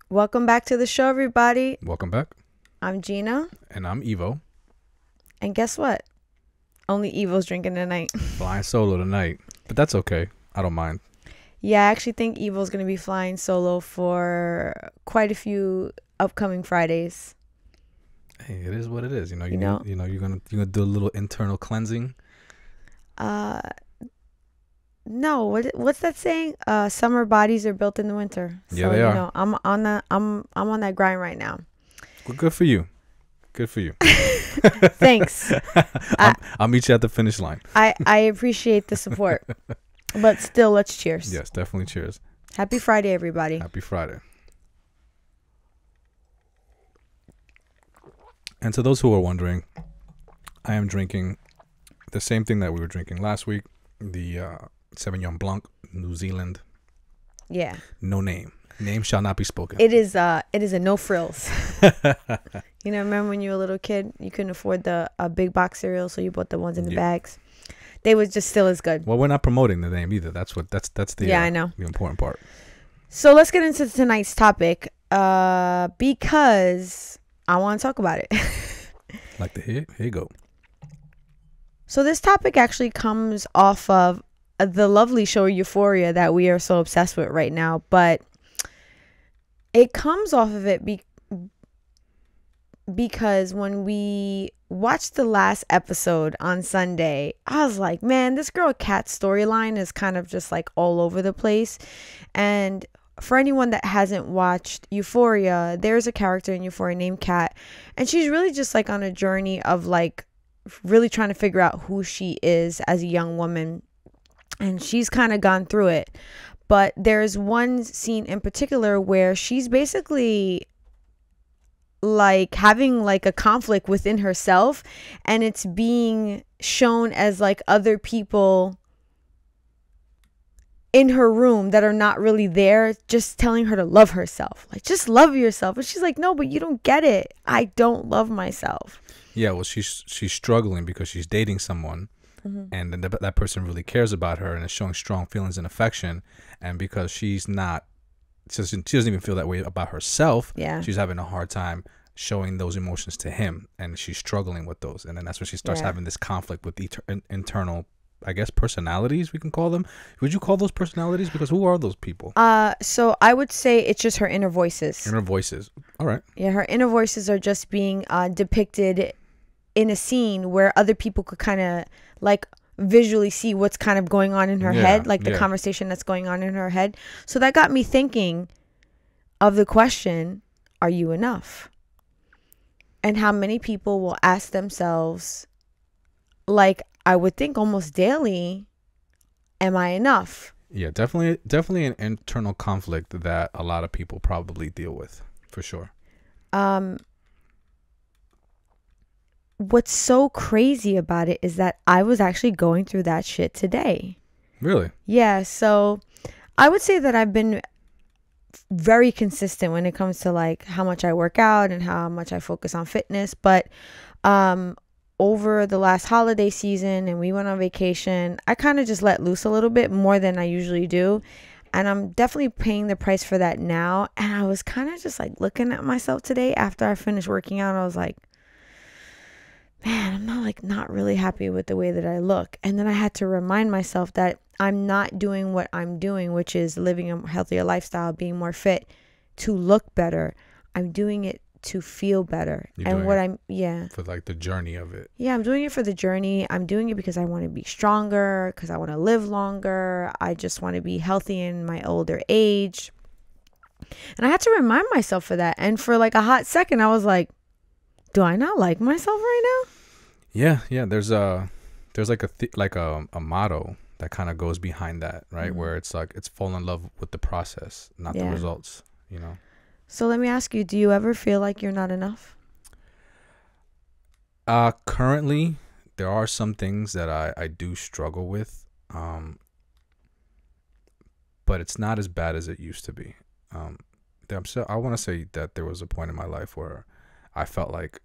Welcome back to the show, everybody. Welcome back. I'm Gina. And I'm Evo. And guess what? Only Evo's drinking tonight. Flying solo tonight. But that's okay. I don't mind. Yeah, I actually think Evo's going to be flying solo for quite a few upcoming Fridays. Hey, it is what it is. You're gonna do a little internal cleansing. No, what's that saying? Summer bodies are built in the winter. So, Yeah, they are. I'm on that grind right now. Well, good for you. Good for you. Thanks. I'll meet you at the finish line. I appreciate the support. But still, let's cheers. Yes, definitely cheers. Happy Friday, everybody. Happy Friday. And to those who are wondering, I am drinking the same thing that we were drinking last week, the Sauvignon Blanc, New Zealand. Yeah. No name. Name shall not be spoken. It is a no frills. Remember when you were a little kid, you couldn't afford the big box cereal, so you bought the ones in the bags. They was just still as good. Well, we're not promoting the name either. That's the I know, the important part. So let's get into tonight's topic, because I want to talk about it. Like the here you go. So this topic actually comes off of the lovely show Euphoria that we are so obsessed with right now, but it comes off of it because when we watched the last episode on Sunday, I was like, man, this girl Kat's storyline is kind of just like all over the place. And for anyone that hasn't watched Euphoria, there's a character in Euphoria named Kat, and she's really just like on a journey of like really trying to figure out who she is as a young woman, and she's kind of gone through it. But there's one scene in particular where she's basically like having like a conflict within herself, and it's being shown as like other people in her room that are not really there, just telling her to love herself, like just love yourself. And she's like, no, but you don't get it. I don't love myself. Yeah, well, she's struggling because she's dating someone, and then that person really cares about her and is showing strong feelings and affection, and because she doesn't even feel that way about herself. Yeah, she's having a hard time showing those emotions to him, and she's struggling with those, and then that's when she starts having this conflict with internal, I guess, personalities, we can call them. Would you call those personalities? Because who are those people? So I would say it's just her inner voices. Inner voices. All right. Yeah, her inner voices are just being depicted in a scene where other people could kind of like visually see what's kind of going on in her head, like the conversation that's going on in her head. So that got me thinking of the question, are you enough? And how many people will ask themselves, like, I would think almost daily, am I enough? Yeah, definitely an internal conflict that a lot of people probably deal with, for sure. What's so crazy about it is that I was actually going through that shit today. Really? Yeah, so I would say that I've been very consistent when it comes to like how much I work out and how much I focus on fitness, but over the last holiday season and we went on vacation, I kind of just let loose a little bit more than I usually do, and I'm definitely paying the price for that now. And I was kind of just like looking at myself today after I finished working out. I was like, man, I'm not really happy with the way that I look. And then I had to remind myself that I'm not doing what I'm doing, which is living a healthier lifestyle, being more fit, to look better. I'm doing it to feel better. For like the journey of it. Yeah, I'm doing it for the journey. I'm doing it because I want to be stronger, because I want to live longer. I just want to be healthy in my older age. And I had to remind myself for that. And for like a hot second, I was like, do I not like myself right now? Yeah. There's like a motto that kind of goes behind that, right? Where it's like, it's fall in love with the process, not the results, So let me ask you, do you ever feel like you're not enough? Currently, there are some things that I do struggle with, but it's not as bad as it used to be. I want to say that there was a point in my life where I felt like,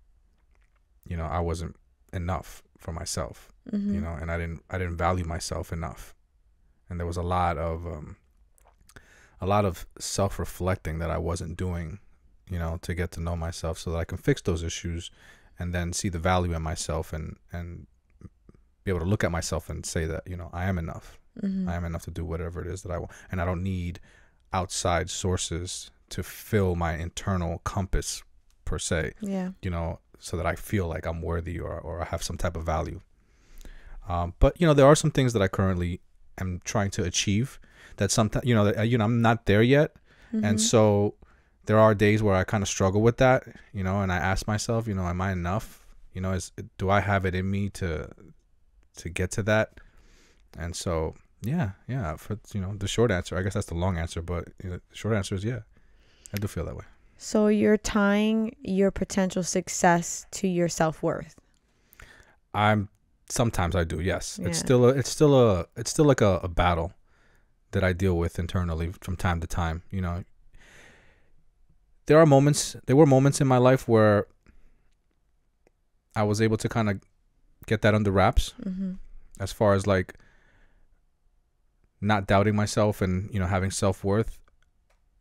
I wasn't enough for myself, and I didn't value myself enough. And there was a lot of a lot of self-reflecting that I wasn't doing, you know, to get to know myself so that I can fix those issues and then see the value in myself and be able to look at myself and say that, you know, I am enough. I am enough to do whatever it is that I want. And I don't need outside sources to fill my internal compass per se, you know, so that I feel like I'm worthy or I have some type of value. But, you know, there are some things that I currently am trying to achieve that sometimes, you know, I'm not there yet. And so there are days where I kind of struggle with that, you know, and I ask myself, you know, am I enough? You know, do I have it in me to get to that? And so, yeah, for, you know, the short answer, I guess that's the long answer, but you know, the short answer is yeah, I do feel that way. So you're tying your potential success to your self-worth. Sometimes I do, yes. Yeah. It's still like a battle that I deal with internally from time to time. You know, there were moments in my life where I was able to kind of get that under wraps, as far as like not doubting myself and, you know, having self-worth.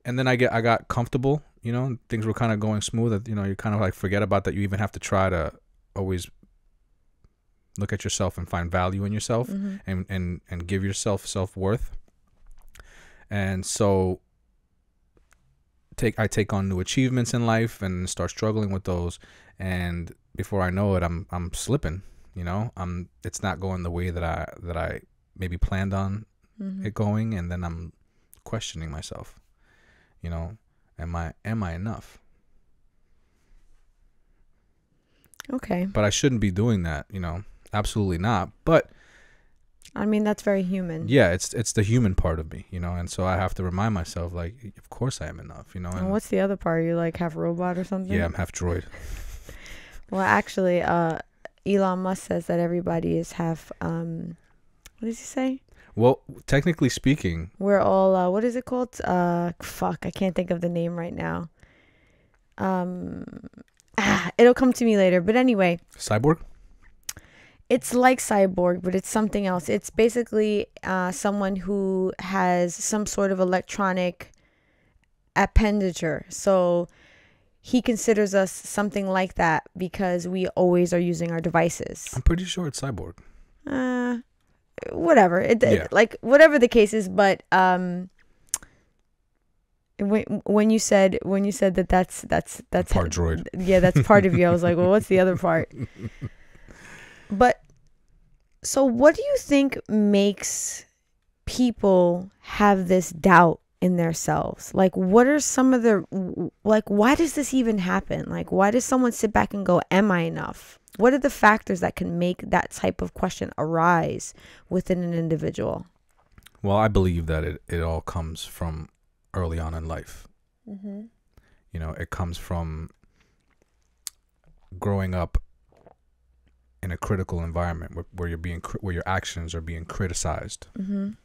And then I got comfortable, you know, things were kind of going smooth, that, you know, you kind of like forget about that. You even have to try to always look at yourself and find value in yourself and give yourself self-worth. And so I take on new achievements in life and start struggling with those. And before I know it, I'm slipping, you know, it's not going the way that I maybe planned on it going. And then I'm questioning myself, you know, am I enough? Okay. But I shouldn't be doing that, you know, absolutely not. But I mean, that's very human. Yeah, it's the human part of me, you know, and so I have to remind myself, like, of course I am enough, you know. And what's the other part? You're like half robot or something? Yeah, I'm half droid. Well, actually, Elon Musk says that everybody is half, what does he say? Well, technically speaking, we're all, what is it called? Fuck, I can't think of the name right now. It'll come to me later. But anyway. Cyborg? It's like cyborg, but it's something else. It's basically someone who has some sort of electronic appendature. So he considers us something like that because we always are using our devices. I'm pretty sure it's cyborg. Whatever. Like whatever the case is, but when you said that that's part droid. Yeah, that's part of you. I was like, well, what's the other part? But so what do you think makes people have this doubt in themselves? Like, what are some of the, like, why does this even happen? Like, why does someone sit back and go, am I enough? What are the factors that can make that type of question arise within an individual? Well, I believe that it all comes from early on in life. You know, it comes from growing up in a critical environment where your actions are being criticized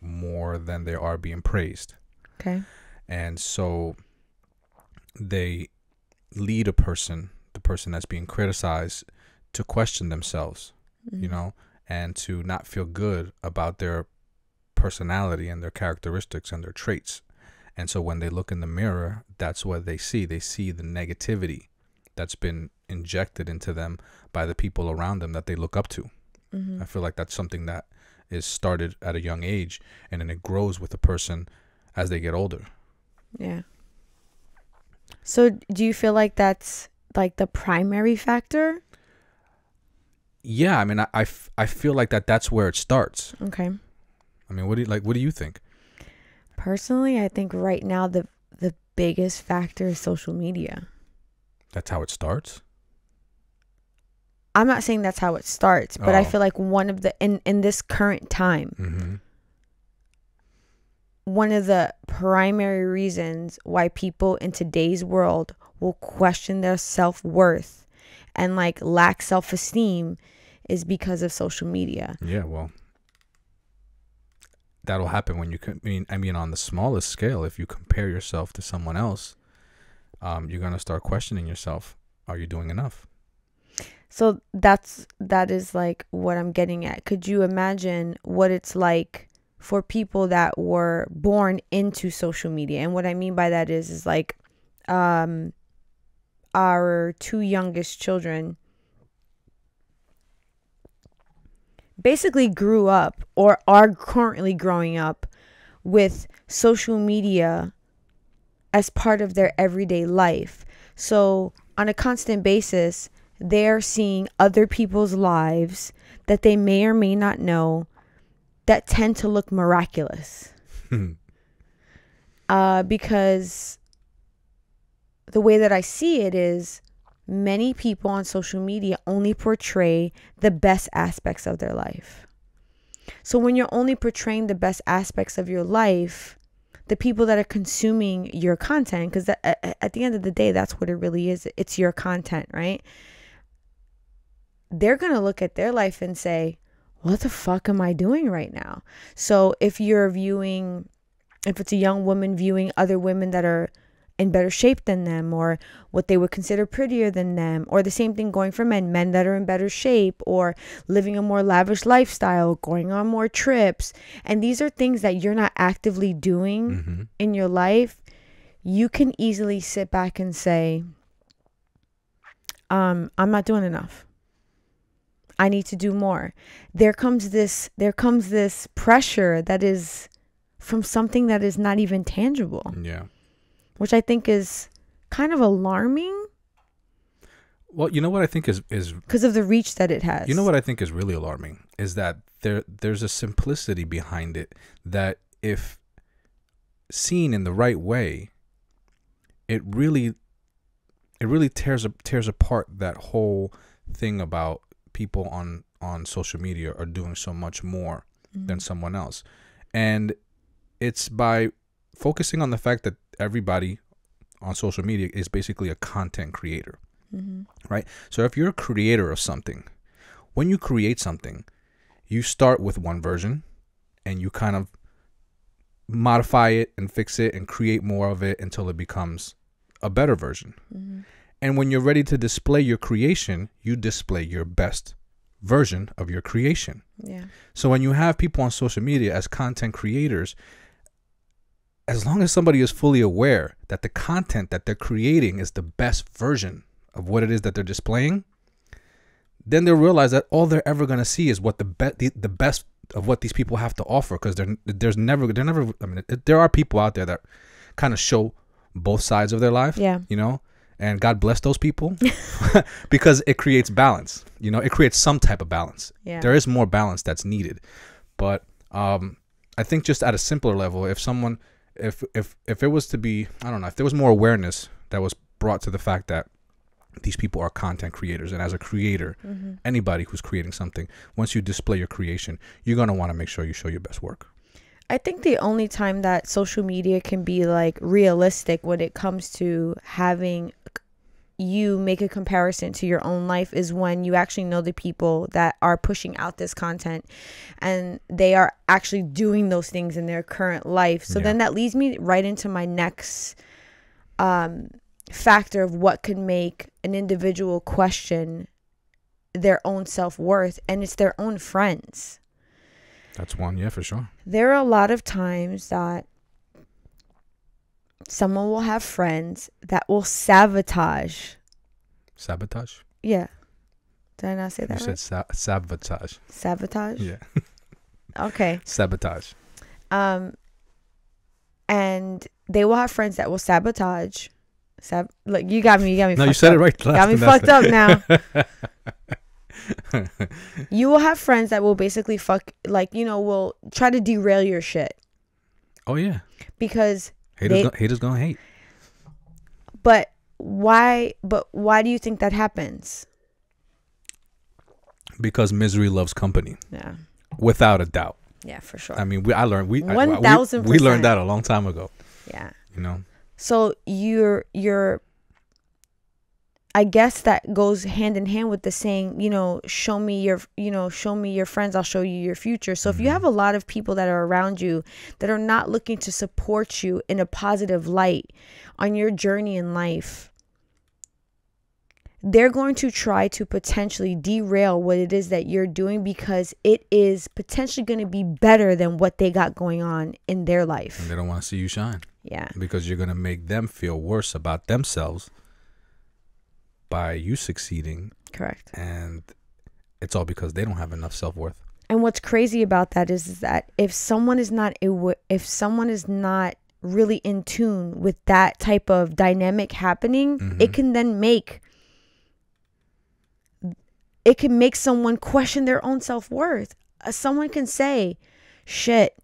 more than they are being praised. Okay. And so they lead the person that's being criticized, to question themselves, you know, and to not feel good about their personality and their characteristics and their traits. And so when they look in the mirror, that's what they see. They see the negativity that's been injected into them by the people around them that they look up to. I feel like that's something that is started at a young age, and then it grows with a person as they get older. Yeah. So do you feel like that's like the primary factor? Yeah, I mean, I feel like that's where it starts. Okay. I mean, what do you think? Personally, I think right now the biggest factor is social media. That's how it starts? I'm not saying that's how it starts, but I feel like one of the in this current time, one of the primary reasons why people in today's world will question their self-worth and like lack self-esteem is because of social media. Yeah, well, that'll happen when I mean on the smallest scale, if you compare yourself to someone else, you're going to start questioning yourself. Are you doing enough? So that is like what I'm getting at. Could you imagine what it's like for people that were born into social media. And what I mean by that is like our two youngest children basically grew up or are currently growing up with social media as part of their everyday life. So on a constant basis, they're seeing other people's lives that they may or may not know that tend to look miraculous. Because the way that I see it is many people on social media only portray the best aspects of their life. So when you're only portraying the best aspects of your life, the people that are consuming your content, because at the end of the day, that's what it really is. It's your content, right? They're going to look at their life and say, what the fuck am I doing right now? So if it's a young woman viewing other women that are in better shape than them, or what they would consider prettier than them, or the same thing going for men that are in better shape, or living a more lavish lifestyle, going on more trips, and these are things that you're not actively doing in your life, you can easily sit back and say, I'm not doing enough. I need to do more. There comes this pressure that is from something that is not even tangible. Yeah. Which I think is kind of alarming. Well, you know what I think is because of the reach that it has. You know what I think is really alarming is that there's a simplicity behind it that, if seen in the right way, it really tears apart that whole thing about people on social media are doing so much more than someone else. And it's by focusing on the fact that everybody on social media is basically a content creator, right? So if you're a creator of something, when you create something, you start with one version and you kind of modify it and fix it and create more of it until it becomes a better version. And when you're ready to display your creation, you display your best version of your creation. Yeah. So when you have people on social media as content creators, as long as somebody is fully aware that the content that they're creating is the best version of what it is that they're displaying, then they'll realize that all they're ever going to see is what the best of what these people have to offer. Because there are people out there that kind of show both sides of their life, you know, and God bless those people because it creates balance. You know, it creates some type of balance. Yeah. There is more balance that's needed. But I think just at a simpler level, if someone, if it was to be, I don't know, if there was more awareness that was brought to the fact that these people are content creators, and as a creator, anybody who's creating something, once you display your creation, you're going to want to make sure you show your best work. I think the only time that social media can be like realistic when it comes to having you make a comparison to your own life is when you actually know the people that are pushing out this content and they are actually doing those things in their current life. So then that leads me right into my next factor of what can make an individual question their own self-worth, and it's their own friends. That's one, yeah, for sure. There are a lot of times that someone will have friends that will sabotage. Sabotage? Yeah. Did I not say that right? You said sabotage. Sabotage? Yeah. Okay. Sabotage. And they will have friends that will sabotage. Look, you got me. No, you said it right. Got me fucked up now. You will have friends that will basically will try to derail your shit. Oh yeah. Because haters gonna hate. But why do you think that happens? Because misery loves company. Yeah. Without a doubt. Yeah, for sure. I mean, we learned 1000%. We learned that a long time ago. Yeah. You know. So you're I guess that goes hand in hand with the saying, show me your friends, I'll show you your future. So if you have a lot of people that are around you that are not looking to support you in a positive light on your journey in life, they're going to try to potentially derail what it is that you're doing because it is potentially going to be better than what they got going on in their life. And they don't want to see you shine. Yeah. Because you're going to make them feel worse about themselves by you succeeding. Correct. And it's all because they don't have enough self-worth. And what's crazy about that is that if someone is not really in tune with that type of dynamic happening, it can then make someone question their own self-worth. Someone can say, shit,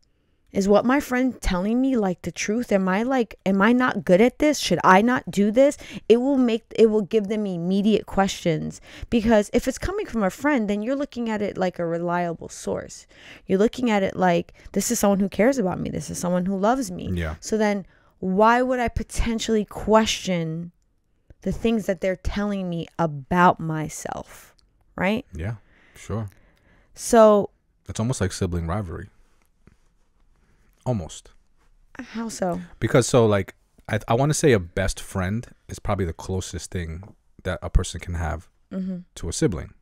is what my friend telling me like the truth? Am I not good at this? Should I not do this? It will give them immediate questions, because if it's coming from a friend, then you're looking at it like a reliable source. You're looking at it like, this is someone who cares about me. This is someone who loves me. Yeah. So then why would I potentially question the things that they're telling me about myself? Right? Yeah, sure. So it's almost like sibling rivalry. Almost. How so? Because I want to say a best friend is probably the closest thing that a person can have to a sibling.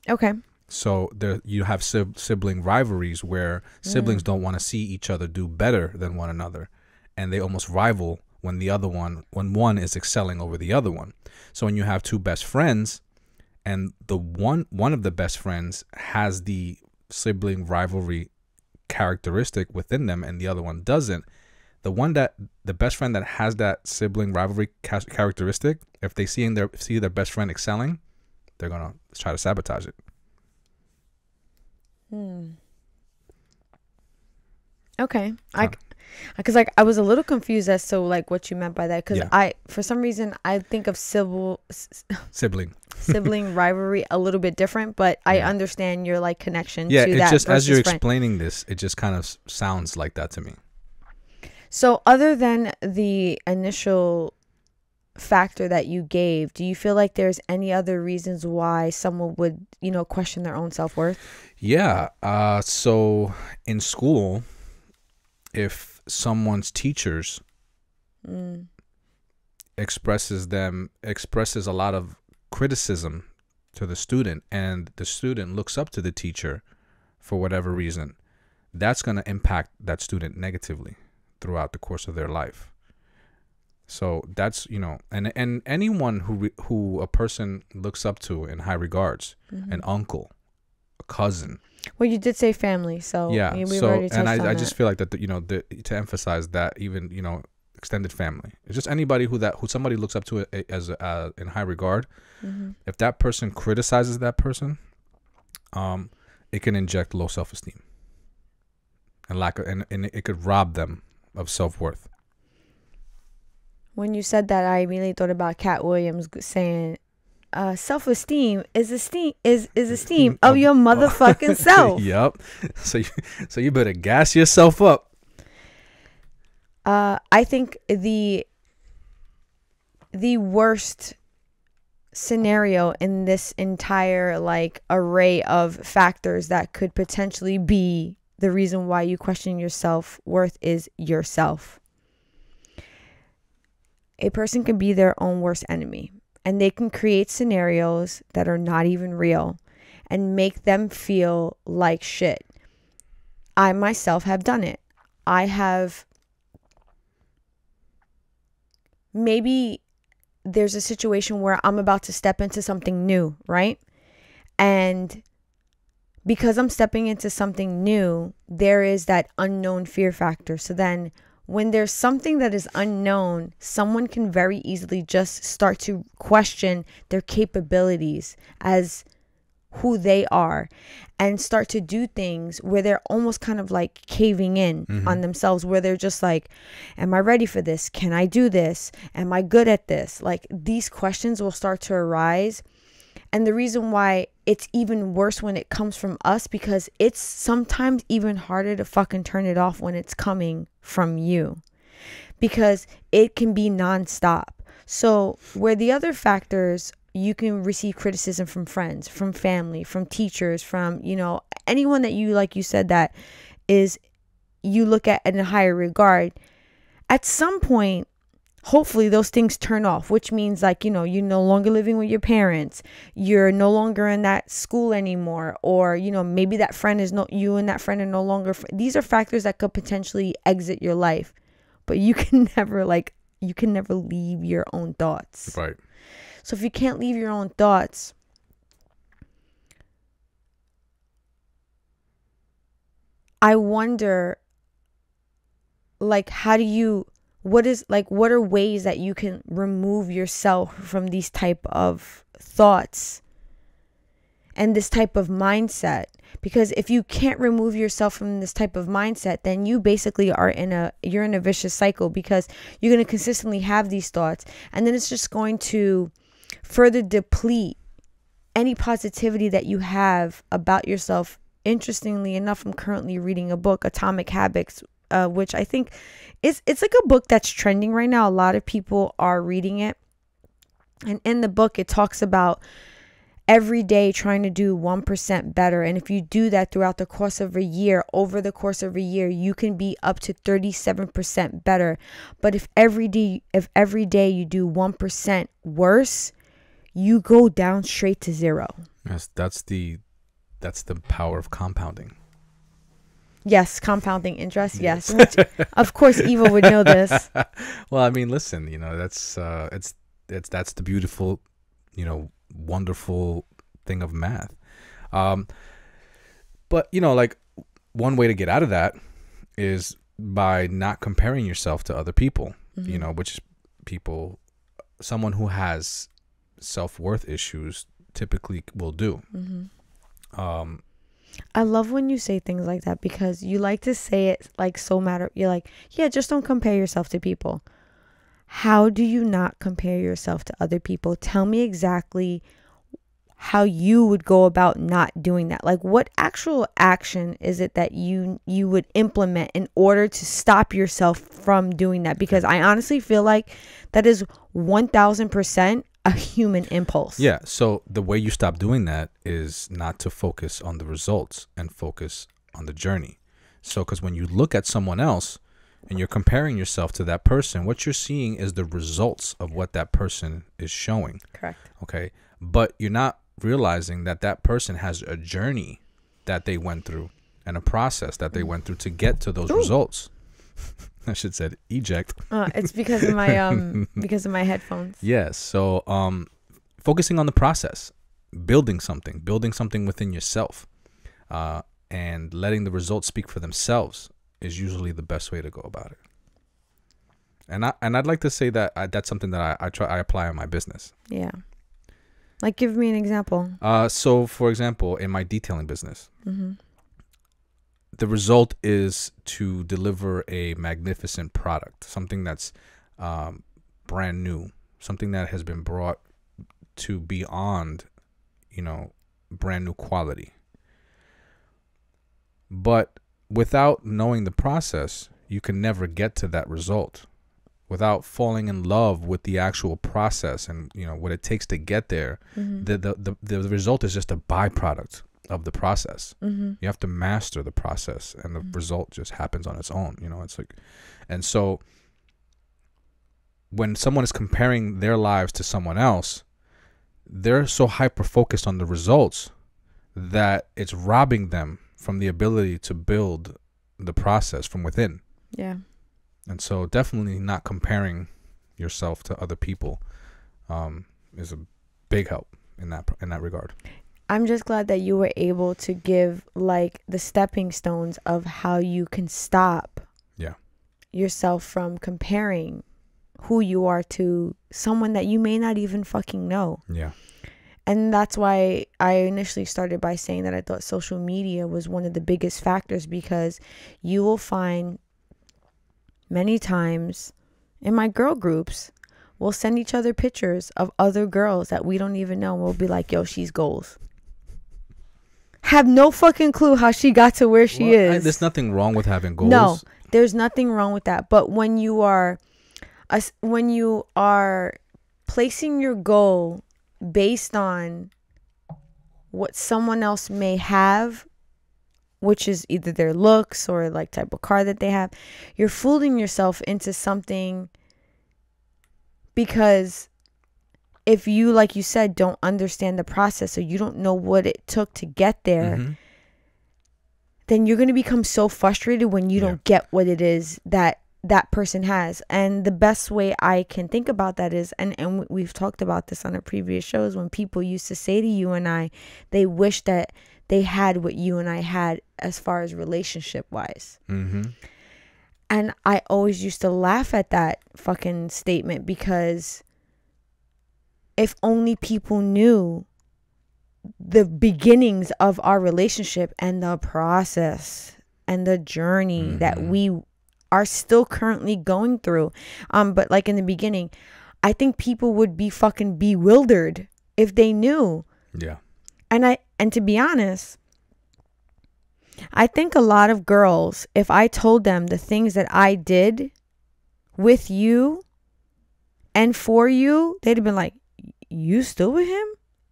Okay. So you have sibling rivalries where siblings don't want to see each other do better than one another, and they almost rival when one is excelling over the other one. So when you have two best friends, and the one of the best friends has the sibling rivalry characteristic within them and the other one doesn't, the best friend that has that sibling rivalry characteristic, if they see their best friend excelling, they're gonna try to sabotage it. Okay. Because I was a little confused as to what you meant by that, because for some reason I think of sibling rivalry a little bit different, but I understand your connection to that. It's just as you're friend. Explaining this, it just kind of sounds like that to me. So other than the initial factor that you gave, do you feel like there's any other reasons why someone would question their own self-worth? So in school, if someone's teachers expresses a lot of criticism to the student, and the student looks up to the teacher for whatever reason, that's going to impact that student negatively throughout the course of their life. So that's, and anyone who a person looks up to in high regards, an uncle, a cousin. Well, you did say family, so yeah. We've already touched on I just feel like that, to emphasize that, even extended family, it's just anybody who somebody looks up to as in high regard. If that person criticizes that person, it can inject low self-esteem and it could rob them of self-worth. When you said that, I immediately thought about Cat Williams saying, self-esteem is esteem of your motherfucking self. Yep. So you better gas yourself up. I think the worst scenario in this entire array of factors that could potentially be the reason why you question your self-worth is yourself. A person can be their own worst enemy, and they can create scenarios that are not even real and make them feel like shit. I myself have done it. Maybe there's a situation where I'm about to step into something new, right? And because I'm stepping into something new, there is that unknown fear factor. So then when there's something that is unknown, someone can very easily just start to question their capabilities as who they are and start to do things where they're almost kind of caving in on themselves, where they're just am I ready for this? Can I do this? Am I good at this? These questions will start to arise. And the reason why it's even worse when it comes from us, because it's sometimes even harder to fucking turn it off when it's coming from you, because it can be nonstop. So where the other factors, you can receive criticism from friends, from family, from teachers, from, anyone that you, like you said, that is, you look at in a higher regard. At some point, hopefully those things turn off, which means like, you're no longer living with your parents, you're no longer in that school anymore, or maybe that friend is not, you and that friend are no longer these are factors that could potentially exit your life, but you can never leave your own thoughts. Right. So if you can't leave your own thoughts, I wonder, like, what are ways that you can remove yourself from these type of thoughts and this type of mindset? Because if you can't remove yourself from this type of mindset, then you basically you're in a vicious cycle, because you're going to consistently have these thoughts, and then it's just going to further deplete any positivity that you have about yourself. Interestingly enough, I'm currently reading a book, Atomic Habits, which I think it's like a book that's trending right now. A lot of people are reading it. And in the book, it talks about every day trying to do 1% better. And if you do that throughout the course of a year, over the course of a year, you can be up to 37% better. But if every day you do 1% worse, you go down straight to zero. Yes, that's the power of compounding. Yes, compounding interest. Yes, which, of course, Eva would know this. Well, I mean, listen, that's that's the beautiful, wonderful thing of math. But like, one way to get out of that is by not comparing yourself to other people. Which someone who has self-worth issues typically will do. I love when you say things like that, because you like to say it like so matter. You're like, yeah, just don't compare yourself to people. How do you not compare yourself to other people? Tell me exactly how you would go about not doing that. Like, what actual action is it that you would implement in order to stop yourself from doing that? Because I honestly feel like that is 1000% a human impulse. Yeah. So the way you stop doing that is not to focus on the results and focus on the journey. So, because when you look at someone else and you're comparing yourself to that person, what you're seeing is the results of what that person is showing. Correct. Okay. But you're not realizing that that person has a journey that they went through and a process that they went through to get to those results. I should said eject. It's because of my headphones. Yes. So focusing on the process, building something within yourself, and letting the results speak for themselves is usually the best way to go about it. And I'd like to say that that's something that I apply in my business. Yeah. Like, give me an example. So for example, in my detailing business, the result is to deliver a magnificent product, something that's brand new, something that has been brought to beyond, brand new quality. But without knowing the process, you can never get to that result. Without falling in love with the actual process and what it takes to get there, the result is just a byproduct of the process. You have to master the process, and the result just happens on its own. It's like, and so when someone is comparing their lives to someone else, they're so hyper focused on the results that it's robbing them from the ability to build the process from within. Yeah. And so definitely not comparing yourself to other people is a big help in that regard. I'm just glad that you were able to give like the stepping stones of how you can stop yourself from comparing who you are to someone that you may not even fucking know. Yeah. And that's why I initially started by saying that I thought social media was one of the biggest factors, because you will find many times in my girl groups, we'll send each other pictures of other girls that we don't even know. And we'll be like, yo, she's goals. Have no fucking clue how she got to where she is. There's nothing wrong with having goals. No, there's nothing wrong with that. But when you are placing your goal based on what someone else may have, which is either their looks or like type of car that they have, you're fooling yourself into something Because if you, like you said, don't understand the process, or you don't know what it took to get there, then you're going to become so frustrated when you don't get what it is that that person has. And the best way I can think about that is, and we've talked about this on our previous shows, when people used to say to you and I, they wish that they had what you and I had as far as relationship wise. And I always used to laugh at that fucking statement, because if only people knew the beginnings of our relationship and the process and the journey that we are still currently going through. But like in the beginning, I think people would be fucking bewildered if they knew. Yeah. And to be honest, I think a lot of girls, if I told them the things that I did with you and for you, they'd have been like, you still with him?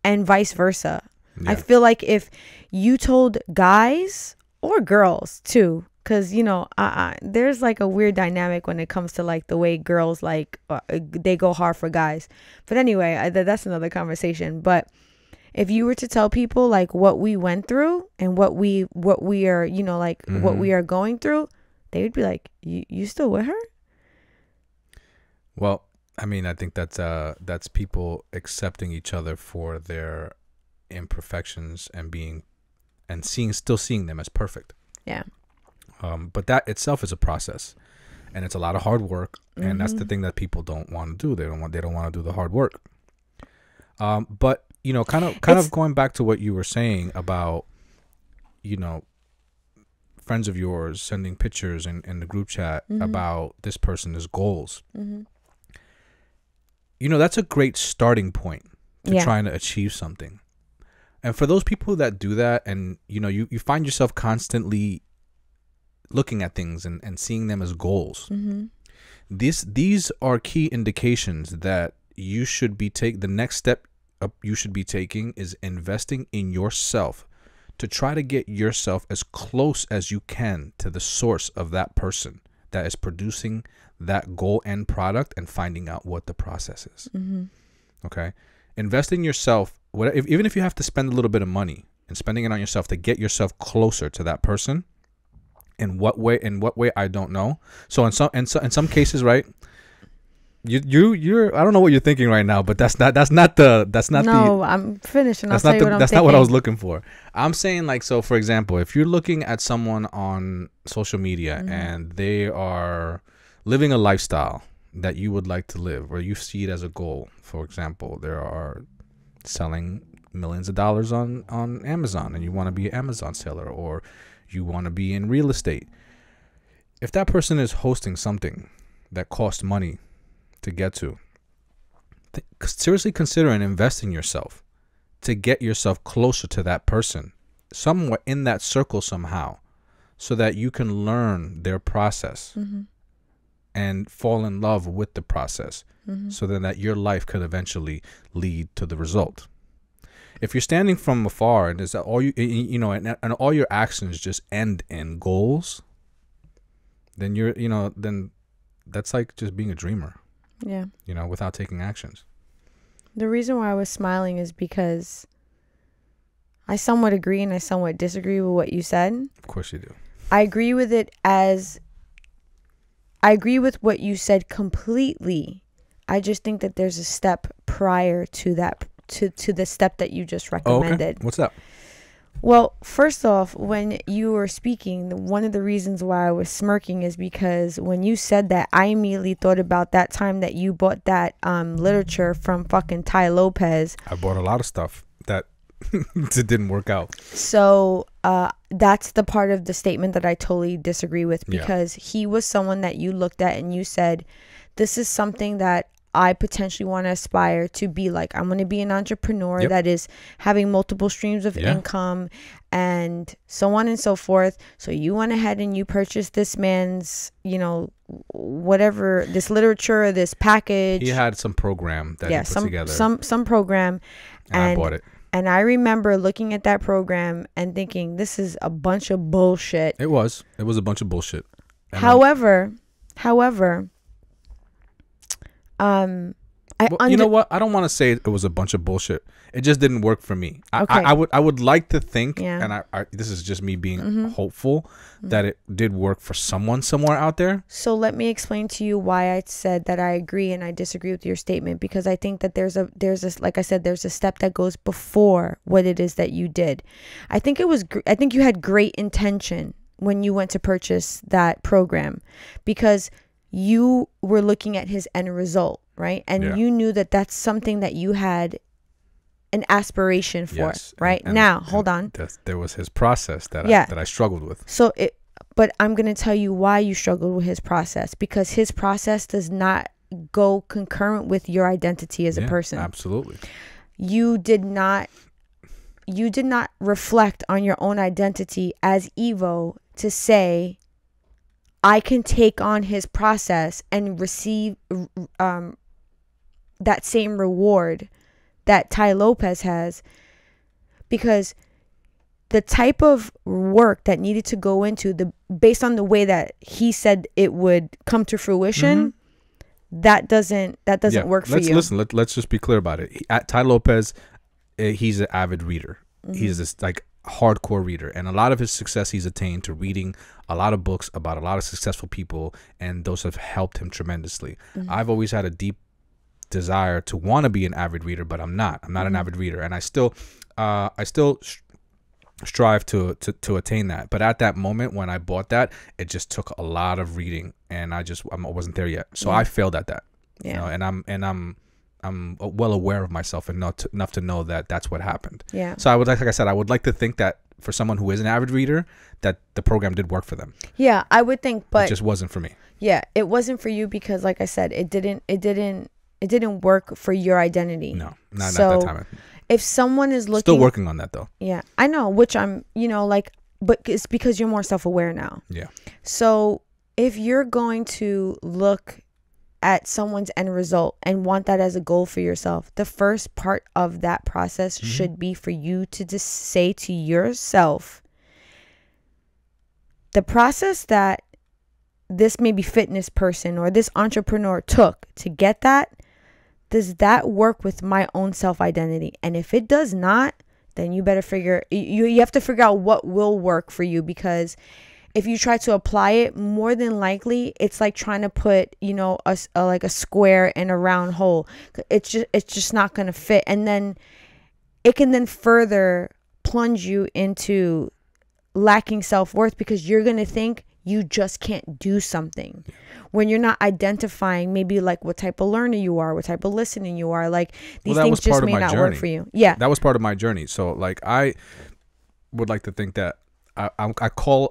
And vice versa. Yeah. I feel like if you told guys or girls too, because, you know, there's like a weird dynamic when it comes to like the way girls like they go hard for guys. But anyway, that's another conversation. But if you were to tell people like what we went through and what we are, you know, like what we are going through, they would be like, you still with her? Well, I mean, I think that's people accepting each other for their imperfections and still seeing them as perfect. Yeah. But that itself is a process, and it's a lot of hard work, and that's the thing that people don't want to do. They don't want to do the hard work. But you know, kind of going back to what you were saying about, you know, friends of yours sending pictures in the group chat about this person's goals. You know, that's a great starting point to trying to achieve something. And for those people that do that, and you know, you find yourself constantly looking at things and seeing them as goals. These are key indications that you should be the next step you should be taking is investing in yourself to try to get yourself as close as you can to the source of that person that is producing that goal end product, and finding out what the process is. Okay, invest in yourself. Even if you have to spend a little bit of money and spending it on yourself to get yourself closer to that person. In what way? I don't know. So in some cases, right? You're I don't know what you're thinking right now, but that's not No, I'm finished, and I'll tell you what I'm thinking. That's not what I was looking for. I'm saying, like, so for example, if you're looking at someone on social media and they are living a lifestyle that you would like to live, or you see it as a goal. For example, there are selling millions of dollars on Amazon, and you want to be an Amazon seller, or you want to be in real estate. If that person is hosting something that costs money to get to, seriously consider and invest in yourself to get yourself closer to that person, somewhat in that circle somehow, so that you can learn their process and fall in love with the process, so then that your life could eventually lead to the result. If you're standing from afar and is that all you know, and all your actions just end in goals, then then that's like just being a dreamer. Yeah. You know, without taking actions. The reason why I was smiling is because I somewhat agree and I somewhat disagree with what you said. Of course you do. I agree with what you said completely. I just think that there's a step prior to that, to the step that you just recommended. Oh, okay. What's that? Well, first off, when you were speaking, one of the reasons why I was smirking is because when you said that, I immediately thought about that time that you bought that literature from fucking Ty Lopez. I bought a lot of stuff that it didn't work out. So that's the part of the statement that I totally disagree with, because he was someone that you looked at and you said, this is something that I potentially want to aspire to be like. I'm going to be an entrepreneur that is having multiple streams of income and so on and so forth. So you went ahead and you purchased this man's, you know, whatever, this literature, this package. He had some program that he put together. Some program. And I bought it. And I remember looking at that program and thinking, this is a bunch of bullshit. It was a bunch of bullshit. However, Well, you know what? I don't want to say it was a bunch of bullshit. It just didn't work for me. Okay. I would like to think, Yeah. and I this is just me being hopeful that it did work for someone somewhere out there. So let me explain to you why I said that I agree and I disagree with your statement, because I think that there's a like I said, there's a step that goes before what it is that you did. I think you had great intention when you went to purchase that program, because you were looking at his end result, right? And you knew that that's something that you had an aspiration for, yes. Right? And now, hold on. There was his process that I struggled with. But I'm going to tell you why you struggled with his process, because his process does not go concurrent with your identity as a person. Absolutely. You did not reflect on your own identity as Evo to say, I can take on his process and receive that same reward that Tai Lopez has, because the type of work that needed to go into based on the way that he said it would come to fruition, that doesn't work for you. Listen, let's just be clear about it. Tai Lopez, he's an avid reader. He's this like hardcore reader, and a lot of his success he's attained to reading a lot of books about a lot of successful people, and those have helped him tremendously. I've always had a deep desire to want to be an avid reader, but I'm not an avid reader, and I still strive to attain that. But at that moment when I bought that, it just took a lot of reading, and I wasn't there yet, so I failed at that. You know, and I'm well aware of myself enough to know that that's what happened. Yeah. So like I said, I would like to think that for someone who is an avid reader, that the program did work for them. Yeah, I would think, but it just wasn't for me. Yeah, it wasn't for you because, like I said, it didn't work for your identity. No, not at that time. If someone is looking, still working on that though. Yeah, I know, which I'm, but it's because you're more self-aware now. Yeah. So if you're going to look at someone's end result and want that as a goal for yourself, the first part of that process should be for you to just say to yourself, the process that this maybe fitness person or this entrepreneur took to get that, does that work with my own self-identity? And if it does not, then you better you have to figure out what will work for you, because if you try to apply it, more than likely it's like trying to put like a square in a round hole. It's just not going to fit, and then it can then further plunge you into lacking self-worth, because you're going to think you just can't do something when you're not identifying maybe like what type of learner you are, what type of listening you are. Like these things just may not work for you. Yeah, that was part of my journey. So like I would like to think that I call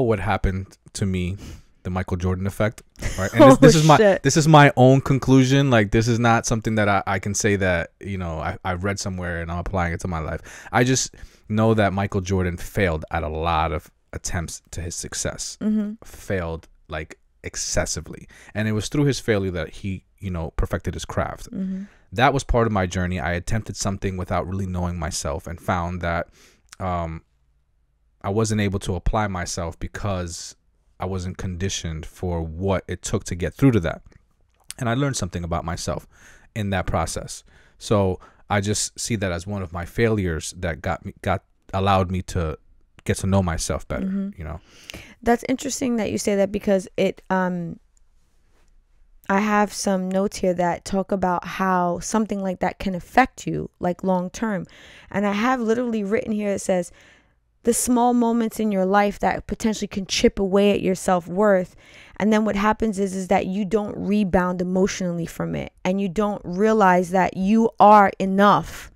what happened to me the Michael Jordan effect, right? And this is my own conclusion. Like this is not something that I can say that I read somewhere and I'm applying it to my life. I just know that Michael Jordan failed at a lot of attempts to his success. Failed like excessively, and it was through his failure that he perfected his craft. That was part of my journey. I attempted something without really knowing myself and found that I wasn't able to apply myself because I wasn't conditioned for what it took to get through to that. And I learned something about myself in that process. So I just see that as one of my failures that allowed me to get to know myself better. That's interesting that you say that, because I have some notes here that talk about how something like that can affect you like long term. And I have literally written here, it says, the small moments in your life that potentially can chip away at your self-worth. And then what happens is that you don't rebound emotionally from it, and you don't realize that you are enough,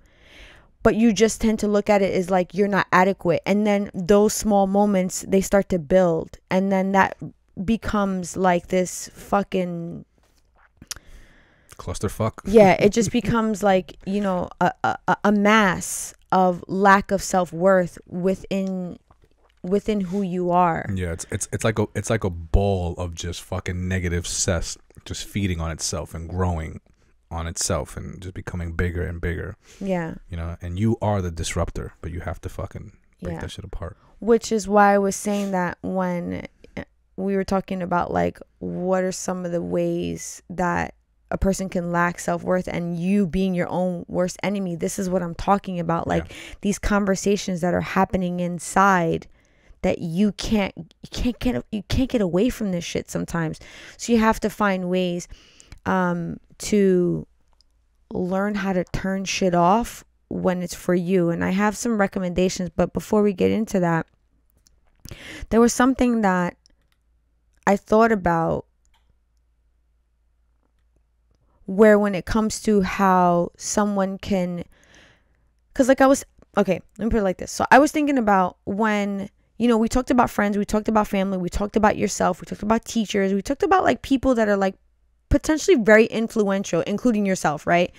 but you just tend to look at it as like you're not adequate. And then those small moments, they start to build, and then that becomes like this fucking clusterfuck. Yeah, it just becomes like a mass of lack of self-worth within who you are. Yeah, it's like a ball of just fucking negative cess just feeding on itself and growing on itself and just becoming bigger and bigger. Yeah. And you are the disruptor, but you have to fucking break that shit apart. Which is why I was saying that when we were talking about like what are some of the ways that a person can lack self-worth and you being your own worst enemy. This is what I'm talking about. Like these conversations that are happening inside that you can't get away from this shit sometimes. So you have to find ways to learn how to turn shit off when it's for you. And I have some recommendations, but before we get into that, there was something that I thought about where when it comes to how someone can, because like okay, let me put it like this. So I was thinking about when, you know, we talked about friends, we talked about family, we talked about yourself, we talked about teachers, we talked about like people that are like potentially very influential, including yourself, right?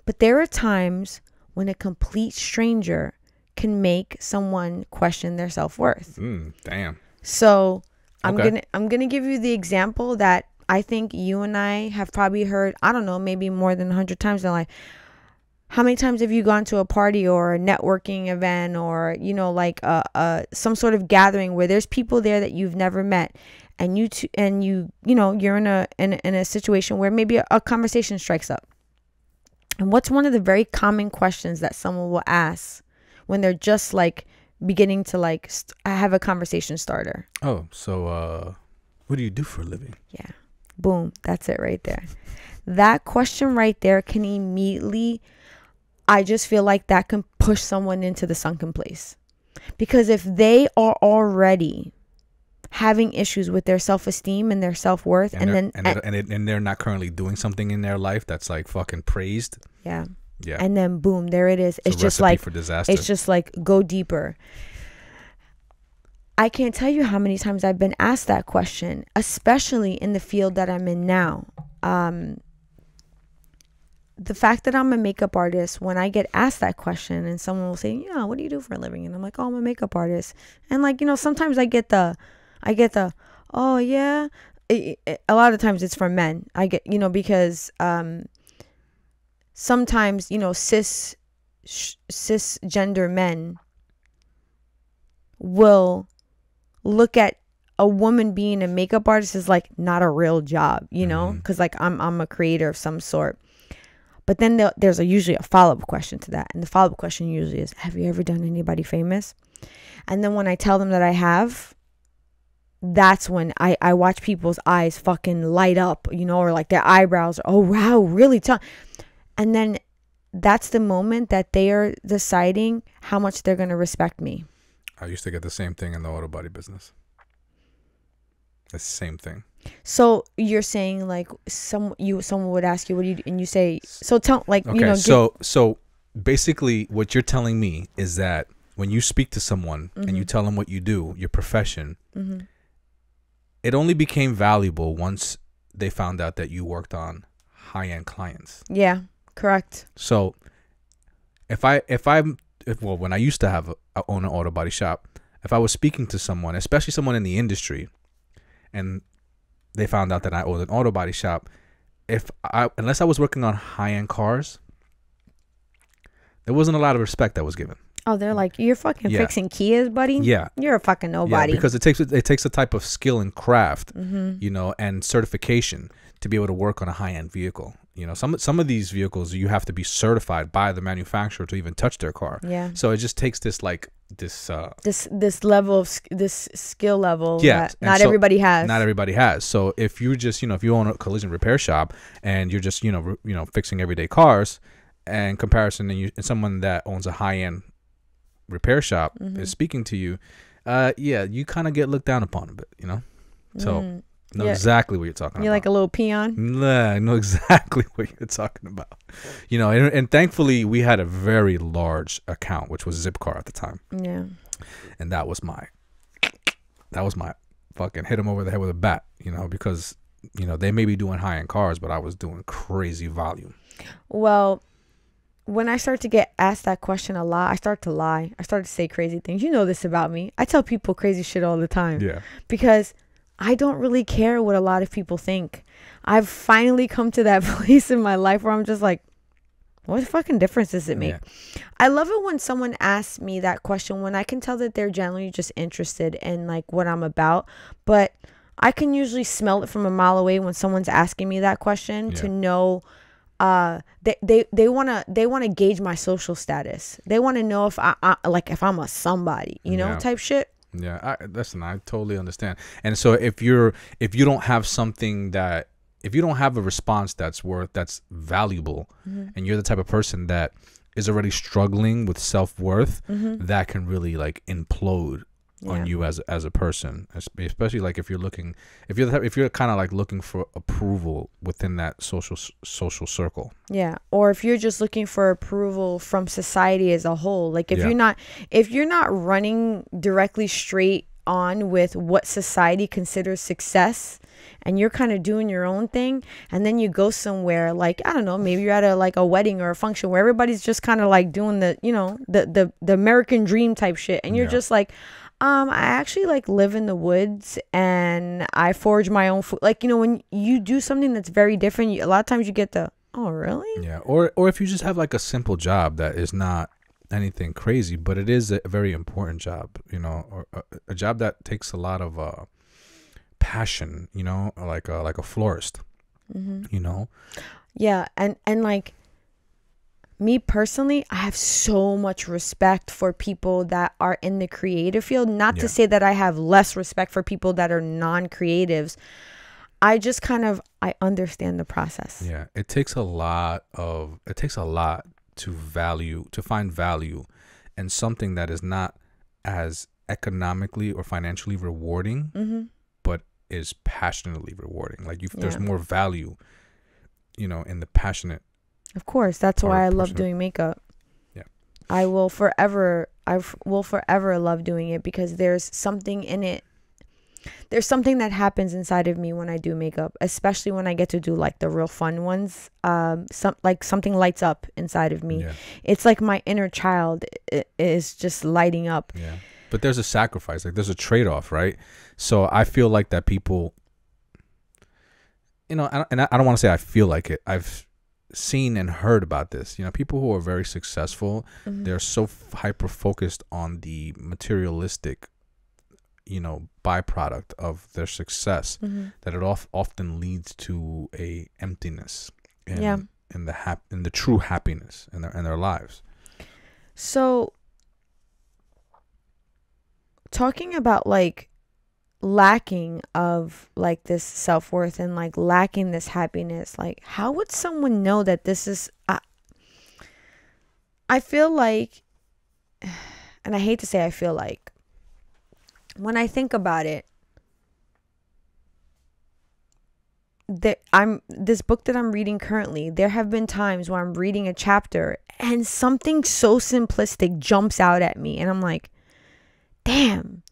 But there are times when a complete stranger can make someone question their self-worth. Damn. So I'm gonna give you the example that I think you and I have probably heard, I don't know, maybe more than 100 times in life. How many times have you gone to a party or a networking event or, you know, like some sort of gathering where there's people there that you've never met, and you know, you're in a situation where maybe a conversation strikes up. And what's one of the very common questions that someone will ask when they're just like beginning to like have a conversation starter? Oh, so what do you do for a living? Yeah. Boom. That's it right there. That question right there can immediately, I just feel like that can push someone into the sunken place. Because if they are already having issues with their self-esteem and their self-worth, and they're not currently doing something in their life that's like fucking praised. Yeah. And then boom, there it is. It's just like for disaster. It's just like go deeper. I can't tell you how many times I've been asked that question, especially in the field that I'm in now. The fact that I'm a makeup artist, when I get asked that question and someone will say, yeah, what do you do for a living? And I'm like, oh, I'm a makeup artist. And like, you know, sometimes I get the, oh yeah. A lot of times it's for men. I get, you know, because sometimes, you know, cisgender men will look at a woman being a makeup artist as like not a real job, you know, because like I'm a creator of some sort. But then there's usually a follow-up question to that, and the follow-up question usually is, have you ever done anybody famous? And then when I tell them that I have, that's when I watch people's eyes fucking light up, you know, or like their eyebrows are, oh wow, really tough. And then that's the moment that they are deciding how much they're going to respect me. I used to get the same thing in the auto body business. The same thing. So you're saying like someone would ask you, what do you do? And you say, so tell, like, okay, you know. So basically what you're telling me is that when you speak to someone and you tell them what you do, your profession, it only became valuable once they found out that you worked on high-end clients. Yeah, correct. So when I used to own an auto body shop, if I was speaking to someone, especially someone in the industry, and they found out that I owned an auto body shop, unless I was working on high-end cars, there wasn't a lot of respect that was given. Oh, they're like, you're fucking fixing Kias, buddy? Yeah. You're a fucking nobody. Yeah, because it takes a type of skill and craft, you know, and certification to be able to work on a high-end vehicle. You know, some of these vehicles, you have to be certified by the manufacturer to even touch their car. Yeah. So it just takes this this level of this skill level that not everybody has. Not everybody has. So if you just, you know, if you own a collision repair shop and you're just, you know, fixing everyday cars, and comparison and someone that owns a high-end repair shop is speaking to you, yeah, you kind of get looked down upon a bit, you know. So know exactly what you're talking about. You're like a little peon. Nah, I know exactly what you're talking about. You know, and thankfully we had a very large account, which was Zipcar at the time. Yeah. And that was my fucking hit him over the head with a bat, you know, because, you know, they may be doing high-end cars, but I was doing crazy volume. Well, when I start to get asked that question a lot, I start to lie. I start to say crazy things. You know this about me. I tell people crazy shit all the time. Yeah. Because I don't really care what a lot of people think. I've finally come to that place in my life where I'm just like, what fucking difference does it make? Yeah. I love it when someone asks me that question, when I can tell that they're generally just interested in like what I'm about. But I can usually smell it from a mile away when someone's asking me that question, to know they want to gauge my social status. They want to know if I like if I'm a somebody, type shit. Yeah, listen, I totally understand. And so if you don't have something that, if you don't have a response that's valuable, and you're the type of person that is already struggling with self-worth, that can really like implode on you as a person, especially like if you're kind of like looking for approval within that social circle. Yeah, or if you're just looking for approval from society as a whole, like if you're not running directly straight on with what society considers success, and you're kind of doing your own thing, and then you go somewhere like, I don't know, maybe you're at a wedding or a function where everybody's just kind of like doing the the American dream type shit, and you're just like, I actually like live in the woods and I forage my own food. Like, when you do something that's very different, a lot of times you get the, oh, really? Yeah. Or if you just have like a simple job that is not anything crazy, but it is a very important job, or a job that takes a lot of passion, like a florist, Yeah. And like, me personally, I have so much respect for people that are in the creative field. Not to say that I have less respect for people that are non-creatives. I just I understand the process. Yeah, it takes a lot to find value in something that is not as economically or financially rewarding, but is passionately rewarding. Like there's more value, in the passionate. Of course, that's why I love doing makeup. Yeah. I will forever love doing it, because there's something in it. There's something that happens inside of me when I do makeup, especially when I get to do like the real fun ones. Something lights up inside of me. Yeah. It's like my inner child is just lighting up. Yeah. But there's a sacrifice, like there's a trade-off, right? So I feel like that people, and I don't want to say I feel like it. I've seen and heard about this. People who are very successful, they're so hyper focused on the materialistic, byproduct of their success, that it often leads to a emptiness in the true happiness in their lives. So, talking about like lacking of like this self-worth and like lacking this happiness, like how would someone know that this is I feel like, and I hate to say I feel like, when I think about it, this book that I'm reading currently, there have been times where I'm reading a chapter and something so simplistic jumps out at me, and I'm like, damn,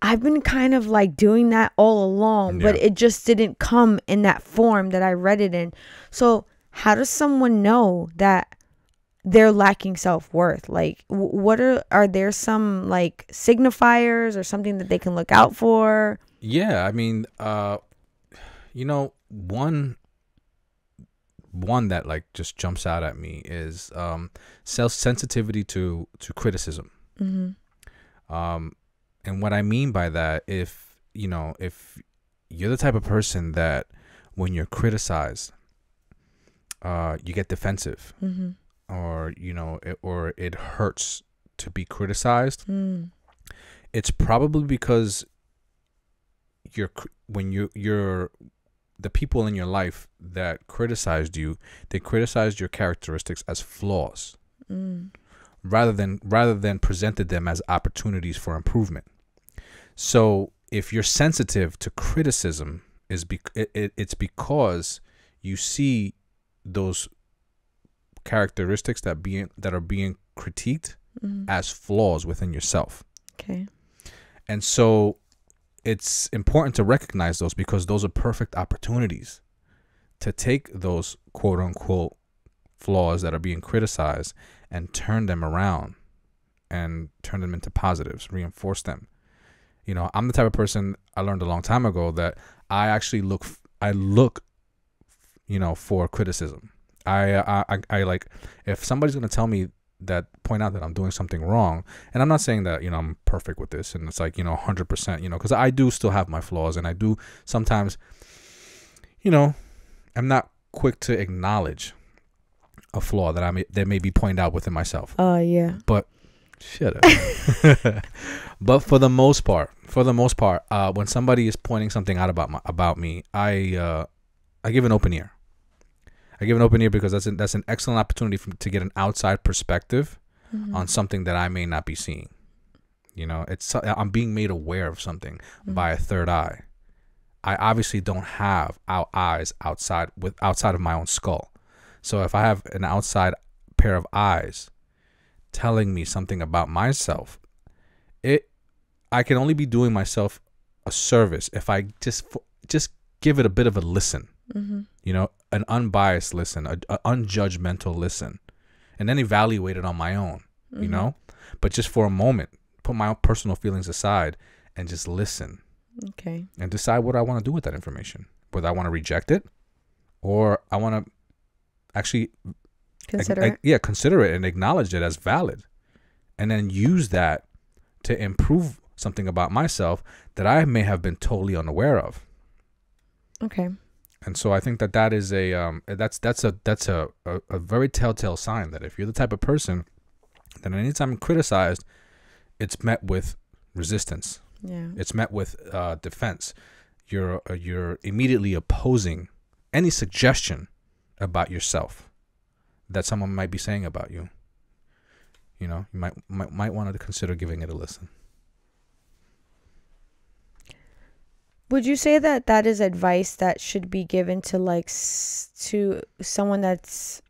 I've been kind of like doing that all along, but it just didn't come in that form that I read it in. So how does someone know that they're lacking self-worth? Like, what are there some like signifiers or something that they can look out for? Yeah, I mean, one that like just jumps out at me is sensitivity to criticism. And what I mean by that, if you're the type of person that when you're criticized, you get defensive, or or it hurts to be criticized, it's probably because the people in your life that criticized you, they criticized your characteristics as flaws, rather than presented them as opportunities for improvement. So if you're sensitive to criticism, it's because you see those characteristics that are being critiqued as flaws within yourself. Okay. And so it's important to recognize those, because those are perfect opportunities to take those quote unquote flaws that are being criticized and turn them around and turn them into positives, reinforce them. I'm the type of person, I learned a long time ago that I actually look for criticism. I like, if somebody's going to tell me that point out that I'm doing something wrong. And I'm not saying that, I'm perfect with this and it's like, 100%, because I do still have my flaws, and I do sometimes, I'm not quick to acknowledge a flaw that may be pointed out within myself. Oh, yeah. But shut up. But for the most part, when somebody is pointing something out about me, I give an open ear. I give an open ear because that's an excellent opportunity to get an outside perspective on something that I may not be seeing. I'm being made aware of something by a third eye. I obviously don't have eyes outside of my own skull. So if I have an outside pair of eyes telling me something about myself, I can only be doing myself a service if I just give it a bit of a listen. An unbiased listen, an unjudgmental listen, and then evaluate it on my own. But just for a moment, put my own personal feelings aside and just listen. Okay. And decide what I want to do with that information. Whether I want to reject it or I want to actually consider it and acknowledge it as valid. And then use that to improve something about myself that I may have been totally unaware of. Okay. And so I think that is that's a very telltale sign that if you're the type of person that anytime criticized, it's met with resistance. Yeah. It's met with defense. You're immediately opposing any suggestion about yourself that someone might be saying about you. You might want to consider giving it a listen. Would you say that is advice that should be given to to someone that's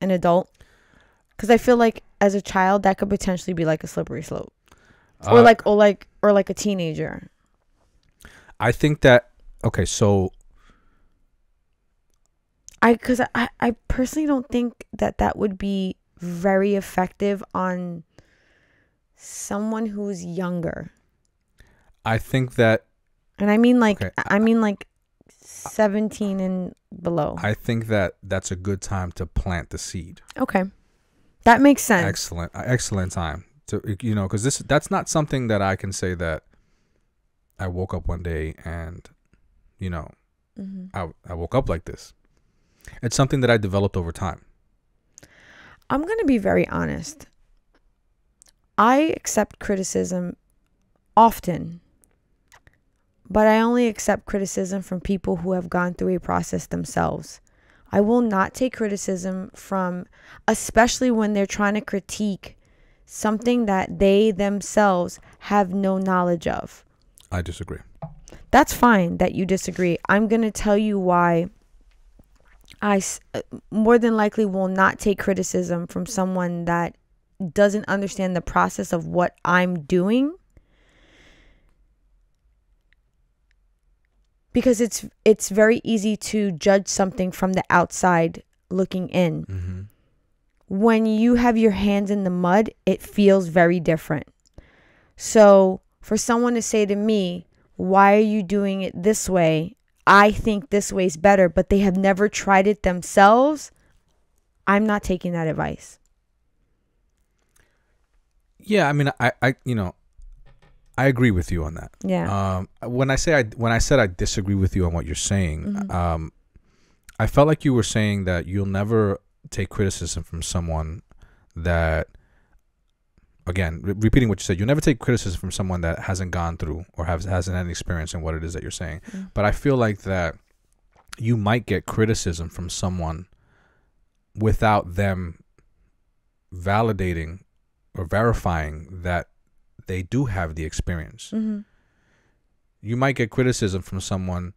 an adult? Because I feel like as a child that could potentially be like a slippery slope. Or like a teenager. I think that so I personally don't think that would be very effective on someone who's younger. I think that, and I mean like 17 and below. I think that's a good time to plant the seed. Okay, that makes sense. Excellent time. Because that's not something that I can say that I woke up one day and, I woke up like this. It's something that I developed over time. I'm going to be very honest. I accept criticism often, but I only accept criticism from people who have gone through a process themselves. I will not take criticism from, especially when they're trying to critique something that they themselves have no knowledge of. I disagree. That's fine that you disagree. I'm going to tell you why I more than likely will not take criticism from someone that doesn't understand the process of what I'm doing. Because it's very easy to judge something from the outside looking in. Mm-hmm. When you have your hands in the mud, it feels very different. So for someone to say to me, why are you doing it this way? I think this way is better, but they have never tried it themselves. I'm not taking that advice. Yeah, I mean, I agree with you on that. Yeah. When I said I disagree with you on what you're saying, I felt like you were saying that you'll never take criticism from someone that, again, repeating what you said, you'll never take criticism from someone that hasn't gone through or hasn't had any experience in what it is that you're saying. But I feel like that you might get criticism from someone without them validating or verifying that they do have the experience. You might get criticism from someone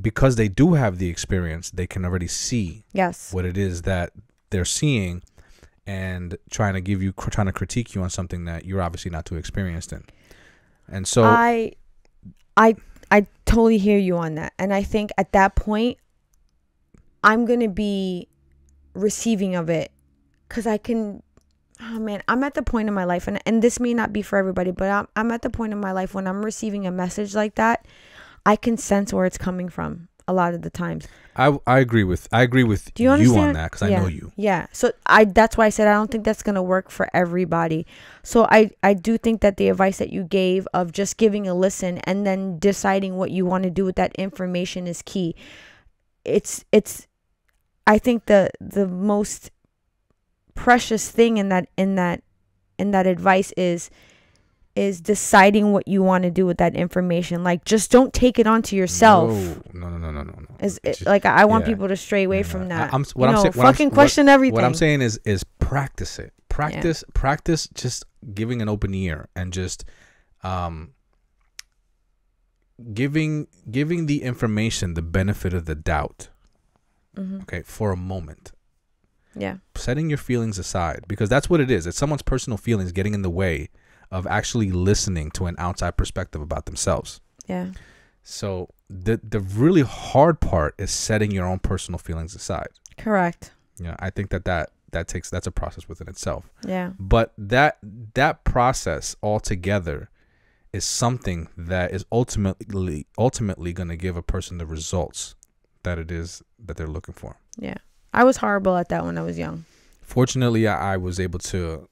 because they do have the experience, they can already see what it is that they're seeing and trying to critique you on something that you're obviously not too experienced in. And so I totally hear you on that. And I think at that point I'm going to be receiving of it because I'm at the point in my life, and this may not be for everybody, but I'm at the point in my life when I'm receiving a message like that, I can sense where it's coming from. a lot of the times. I agree with Do you you understand? on that, because I know you. Yeah. So that's why I said I don't think that's gonna work for everybody. So I do think that the advice that you gave of just giving a listen and then deciding what you want to do with that information is key. It's I think the most precious thing in that advice is deciding what you want to do with that information. Like, just don't take it onto yourself. No. Like, I want people to stray away from that. Question everything. What I'm saying is practice it. Practice just giving an open ear and just giving the information the benefit of the doubt. Okay, for a moment. Yeah. Setting your feelings aside, because that's what it is. It's someone's personal feelings getting in the way of actually listening to an outside perspective about themselves. Yeah. So the really hard part is setting your own personal feelings aside. Correct. Yeah, I think that's a process within itself. Yeah. But that process altogether is something that is ultimately going to give a person the results that it is that they're looking for. Yeah. I was horrible at that when I was young. Fortunately, I was able to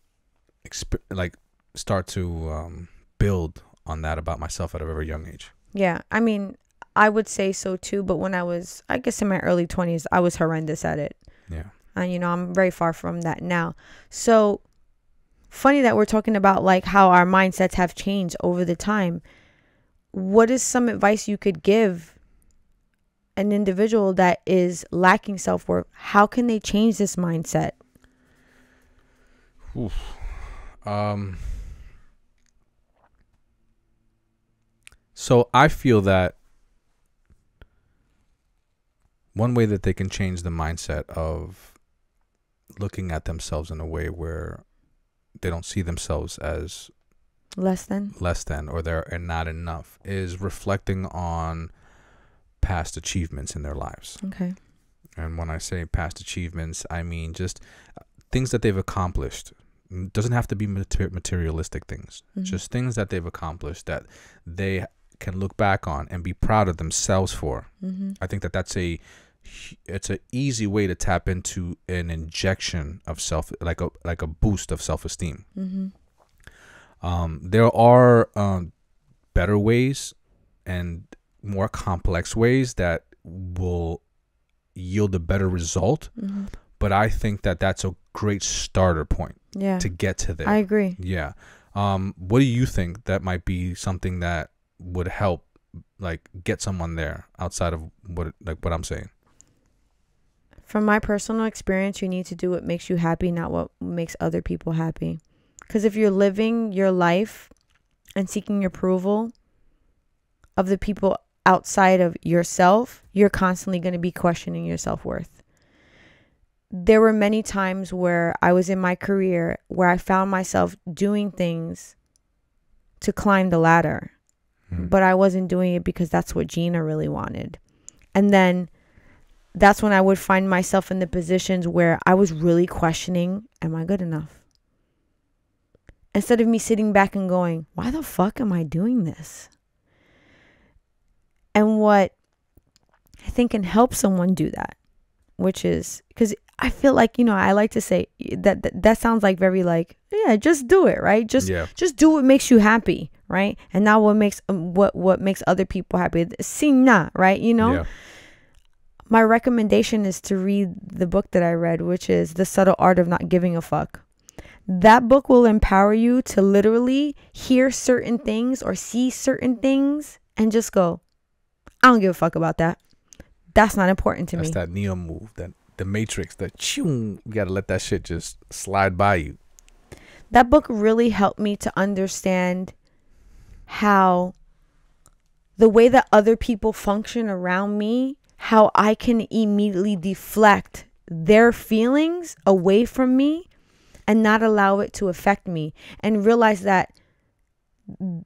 start to build on that about myself at a very young age. Yeah. I mean, I would say so too, but when I was, I guess, in my early 20s, I was horrendous at it. Yeah. And, I'm very far from that now. So funny that we're talking about like how our mindsets have changed over the time. What is some advice you could give an individual that is lacking self-worth? How can they change this mindset? So I feel that one way that they can change the mindset of looking at themselves in a way where they don't see themselves as less than, or they're not enough, is reflecting on past achievements in their lives. Okay. And when I say past achievements, I mean just things that they've accomplished. It doesn't have to be materialistic things. Just things that they've accomplished that they can look back on and be proud of themselves for. I think that's it's an easy way to tap into an injection of like a boost of self-esteem. There are better ways and more complex ways that will yield a better result, but I think that's a great starter point to get to there. I agree. Yeah. What do you think that might be something that would help like get someone there outside of what I'm saying? From my personal experience, you need to do what makes you happy, not what makes other people happy. Because if you're living your life and seeking approval of the people outside of yourself, you're constantly going to be questioning your self-worth. There were many times where I was in my career where I found myself doing things to climb the ladder, but I wasn't doing it because that's what Gina really wanted. And then that's when I would find myself in the positions where I was really questioning, am I good enough? Instead of me sitting back and going, why the fuck am I doing this? And what I think can help someone do that, which is, because I feel like, I like to say that sounds like very like, yeah, just do it, right? Just do what makes you happy, right? And not what makes other people happy. Sina, right? Yeah. My recommendation is to read the book that I read, which is The Subtle Art of Not Giving a Fuck. That book will empower you to literally hear certain things or see certain things and just go, I don't give a fuck about that. That's not important to me. That's that Neo move, that the Matrix, you gotta let that shit just slide by you. That book really helped me to understand how the way that other people function around me, how I can immediately deflect their feelings away from me and not allow it to affect me, and realize that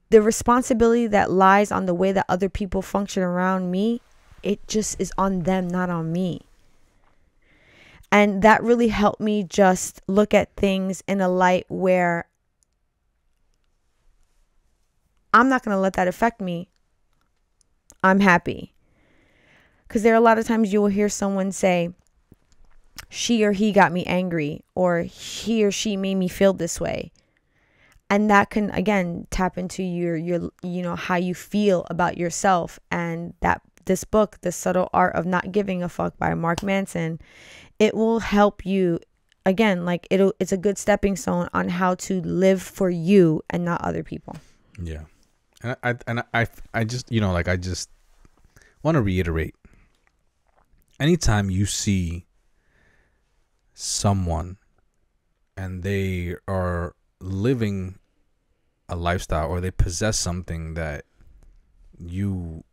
the responsibility that lies on the way that other people function around me, it just is on them, not on me. And that really helped me just look at things in a light where I'm not going to let that affect me. I'm happy. Because there are a lot of times you will hear someone say, she or he got me angry, or he or she made me feel this way. And that can, again, tap into your how you feel about yourself. And that this book, The Subtle Art of Not Giving a Fuck by Mark Manson, it will help you, again, like it's a good stepping stone on how to live for you and not other people. Yeah. And I just, I just want to reiterate, anytime you see someone and they are living a lifestyle, or they possess something that you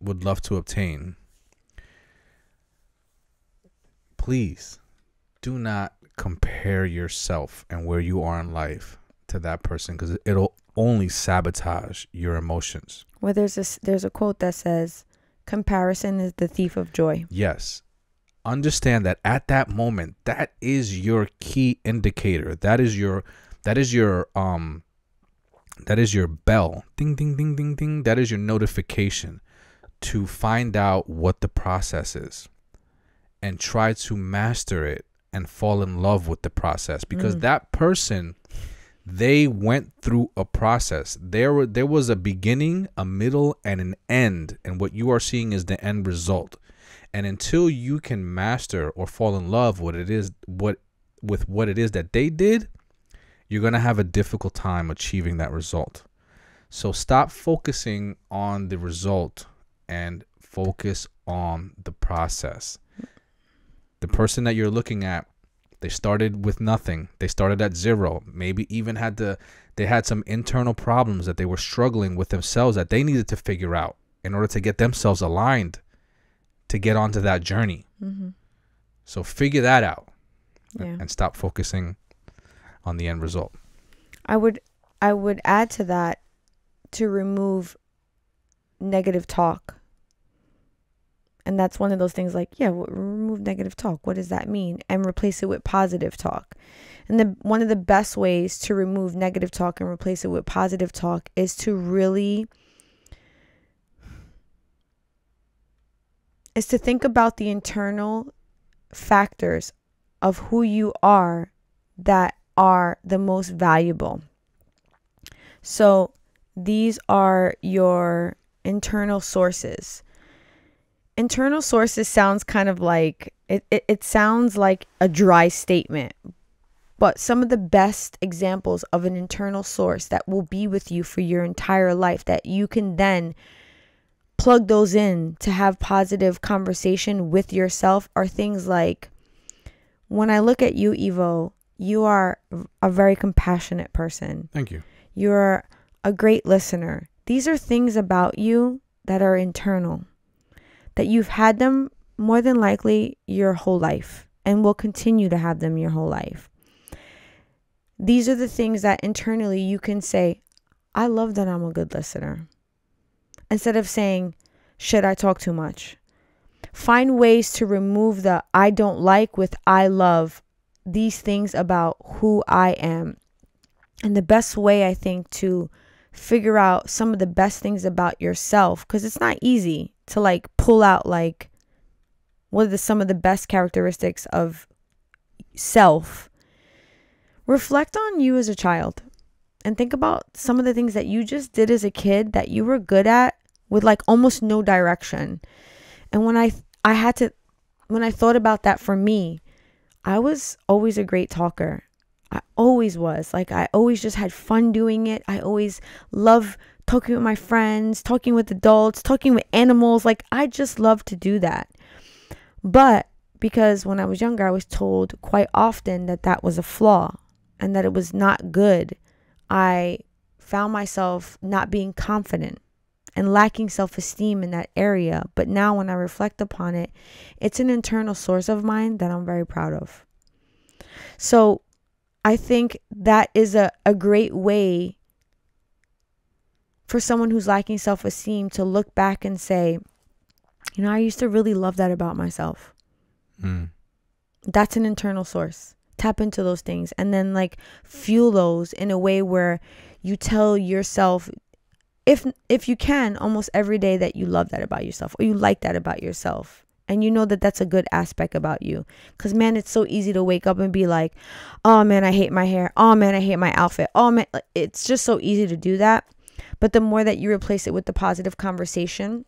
would love to obtain, please do not compare yourself and where you are in life to that person, because it'll only sabotage your emotions. Well, there's a quote that says, comparison is the thief of joy. Yes. Understand that at that moment, that is your key indicator. That is your bell. Ding, ding, ding, ding, ding. That is your notification to find out what the process is and try to master it and fall in love with the process, because that person, they went through a process. There was a beginning, a middle, and an end, and what you are seeing is the end result. And until you can master or fall in love with what it is that they did, you're going to have a difficult time achieving that result. So stop focusing on the result and focus on the process. The person that you're looking at, they started with nothing. They started at zero. Maybe even they had some internal problems that they were struggling with themselves that they needed to figure out in order to get themselves aligned to get onto that journey. So figure that out, and stop focusing on the end result. I would add to that, to remove negative talk. And that's one of those things, like, remove negative talk. What does that mean? And replace it with positive talk. And one of the best ways to remove negative talk and replace it with positive talk is to really think about the internal factors of who you are that are the most valuable. So these are your internal sources. Internal sources sounds kind of like, it sounds like a dry statement. But some of the best examples of an internal source that will be with you for your entire life, that you can then plug those in to have positive conversation with yourself, are things like, when I look at you, Evo, you are a very compassionate person. Thank you. You're a great listener. These are things about you that are internal, that you've had them more than likely your whole life and will continue to have them your whole life. These are the things that internally you can say, I love that I'm a good listener. Instead of saying, should I talk too much? Find ways to remove the I don't like with I love, these things about who I am. And the best way, I think, to figure out some of the best things about yourself, because it's not easy to like pull out like what are some of the best characteristics of self. Reflect on you as a child and think about some of the things that you just did as a kid that you were good at with like almost no direction. And when I thought about that, for me, I was always a great talker. I always was. Like, I always just had fun doing it. I always loved talking with my friends, talking with adults, talking with animals. Like, I just loved to do that. But because when I was younger, I was told quite often that that was a flaw and that it was not good, I found myself not being confident and lacking self-esteem in that area. But now when I reflect upon it, it's an internal source of mine that I'm very proud of. So I think that is a great way for someone who's lacking self-esteem to look back and say, you know, I used to really love that about myself. That's an internal source. Tap into those things and then like fuel those in a way where you tell yourself if you can, almost every day, that you love that about yourself, or you like that about yourself, and you know that that's a good aspect about you. Because, man, it's so easy to wake up and be like, oh man, I hate my hair, oh man, I hate my outfit, oh man. It's just so easy to do that. But the more that you replace it with the positive conversation,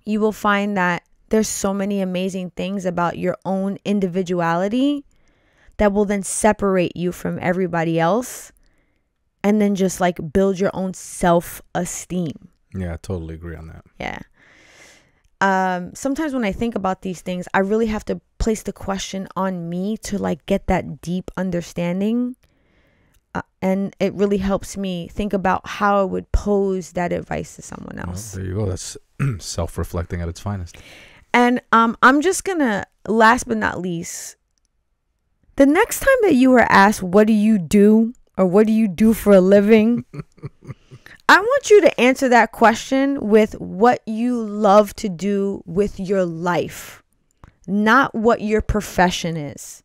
you will find that there's so many amazing things about your own individuality that will then separate you from everybody else, and then just like build your own self-esteem. Yeah, I totally agree on that. Yeah. Sometimes when I think about these things, I really have to place the question on me to like get that deep understanding. And it really helps me think about how I would pose that advice to someone else. Well, there you go. That's self-reflecting at its finest. And I'm just gonna, last but not least, the next time that you are asked, what do you do, or what do you do for a living? I want you to answer that question with what you love to do with your life, not what your profession is.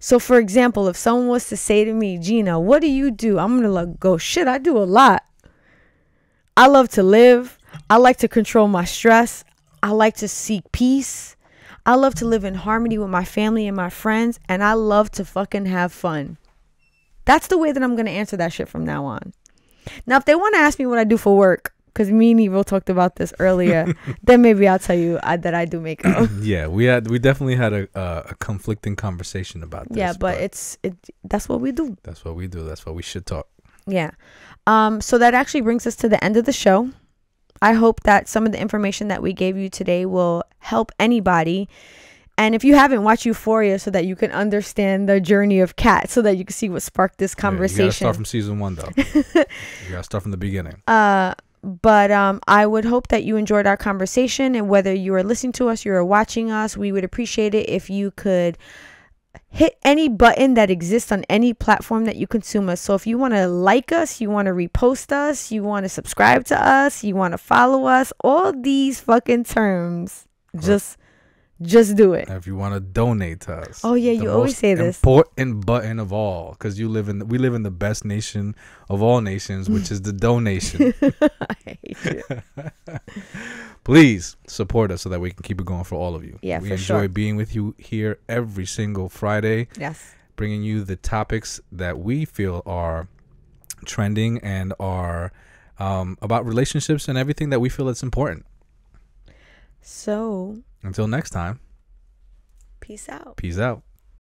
So, for example, if someone was to say to me, Gina, what do you do? I'm going to go, shit, I do a lot. I love to live. I like to control my stress. I like to seek peace. I love to live in harmony with my family and my friends. And I love to fucking have fun. That's the way that I'm going to answer that shit from now on. Now, if they want to ask me what I do for work, because me and Evo talked about this earlier, then maybe I'll tell you that I do makeup. Yeah, we definitely had a conflicting conversation about this. Yeah, but that's what we do. That's what we do. That's what we should talk. Yeah. So that actually brings us to the end of the show. I hope that some of the information that we gave you today will help anybody. And if you haven't, watch Euphoria so that you can understand the journey of Kat, so that you can see what sparked this conversation. You gotta start from season 1, though. You gotta start from the beginning. But I would hope that you enjoyed our conversation, and whether you are listening to us, you are watching us, we would appreciate it if you could hit any button that exists on any platform that you consume us. So if you want to like us, you want to repost us, you want to subscribe to us, you want to follow us, all these fucking terms, just do it. If you want to donate to us. Oh yeah, you always say this. Important button of all, because we live in the best nation of all nations, which is the donation. I hate you. Please support us so that we can keep it going for all of you. Yeah, we enjoy being with you here every single Friday. Yes. Bringing you the topics that we feel are trending and are about relationships and everything that we feel is important. So, until next time, peace out. Peace out.